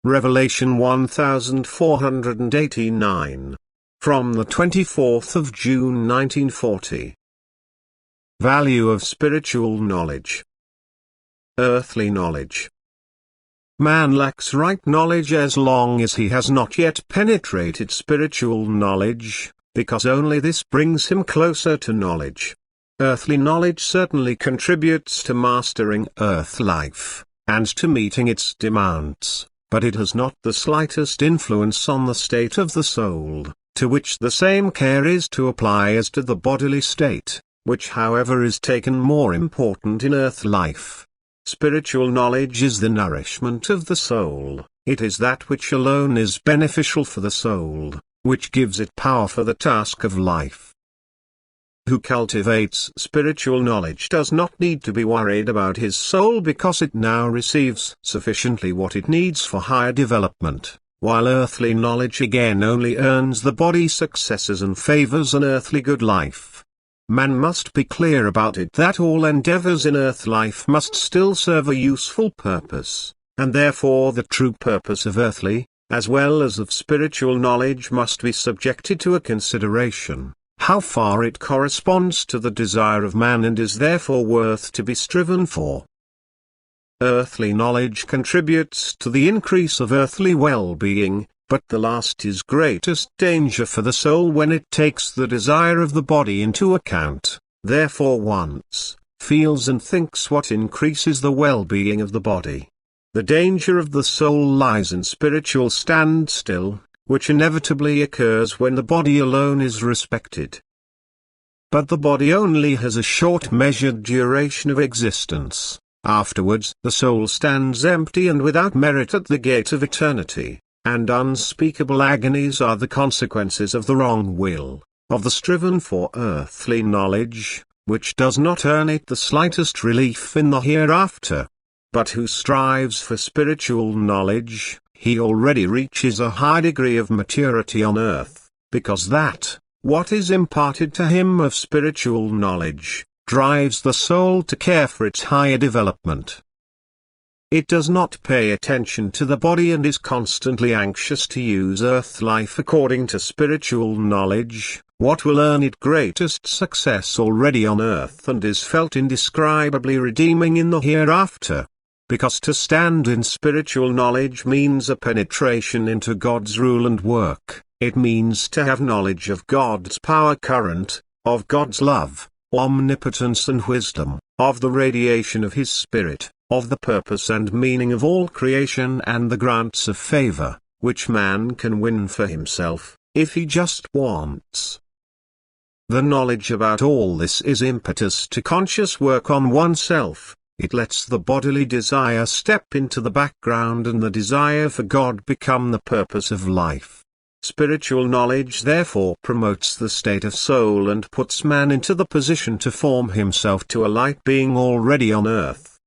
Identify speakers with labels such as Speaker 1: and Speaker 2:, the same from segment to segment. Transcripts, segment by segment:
Speaker 1: Revelation 1489. From the 24th of June 1940. Value of spiritual knowledge. Earthly knowledge. Man lacks right knowledge as long as he has not yet penetrated spiritual knowledge, because only this brings him closer to knowledge. Earthly knowledge certainly contributes to mastering earth life, and to meeting its demands, but it has not the slightest influence on the state of the soul, to which the same care is to apply as to the bodily state, which however is taken more important in earth life. Spiritual knowledge is the nourishment of the soul, it is that which alone is beneficial for the soul, which gives it power for the task of life. Who cultivates spiritual knowledge does not need to be worried about his soul because it now receives sufficiently what it needs for higher development, while earthly knowledge again only earns the body successes and favors an earthly good life. Man must be clear about it that all endeavors in earth life must still serve a useful purpose, and therefore the true purpose of earthly, as well as of spiritual knowledge must be subjected to a consideration, how far it corresponds to the desire of man and is therefore worth to be striven for. Earthly knowledge contributes to the increase of earthly well-being, but the last is greatest danger for the soul when it takes the desire of the body into account, therefore wants, feels and thinks what increases the well-being of the body. The danger of the soul lies in spiritual standstill, which inevitably occurs when the body alone is respected. But the body only has a short measured duration of existence. Afterwards the soul stands empty and without merit at the gate of eternity, and unspeakable agonies are the consequences of the wrong will, of the striven for earthly knowledge, which does not earn it the slightest relief in the hereafter. But who strives for spiritual knowledge, he already reaches a high degree of maturity on earth, because that, what is imparted to him of spiritual knowledge, drives the soul to care for its higher development. It does not pay attention to the body and is constantly anxious to use earth life according to spiritual knowledge, what will earn it greatest success already on earth and is felt indescribably redeeming in the hereafter. Because to stand in spiritual knowledge means a penetration into God's rule and work, it means to have knowledge of God's power current, of God's love, omnipotence and wisdom, of the radiation of His Spirit, of the purpose and meaning of all creation and the grants of favor, which man can win for himself, if he just wants. The knowledge about all this is impetus to conscious work on oneself. It lets the bodily desire step into the background and the desire for God become the purpose of life. Spiritual knowledge therefore promotes the state of soul and puts man into the position to form himself to a light being already on earth.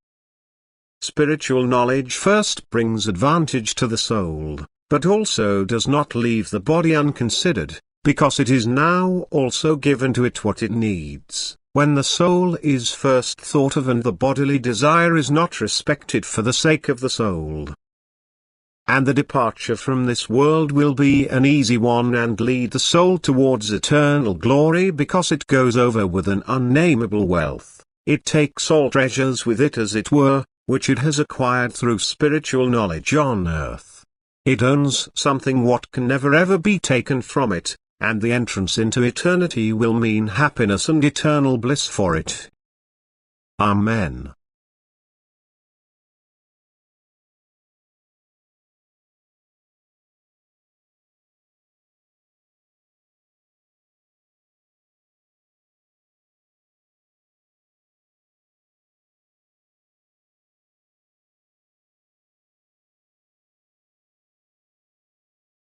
Speaker 1: Spiritual knowledge first brings advantage to the soul, but also does not leave the body unconsidered, because it is now also given to it what it needs. When the soul is first thought of and the bodily desire is not respected for the sake of the soul. And the departure from this world will be an easy one and lead the soul towards eternal glory because it goes over with an unnamable wealth. It takes all treasures with it as it were, which it has acquired through spiritual knowledge on earth. It owns something what can never ever be taken from it, and the entrance into eternity will mean happiness and eternal bliss for it. Amen.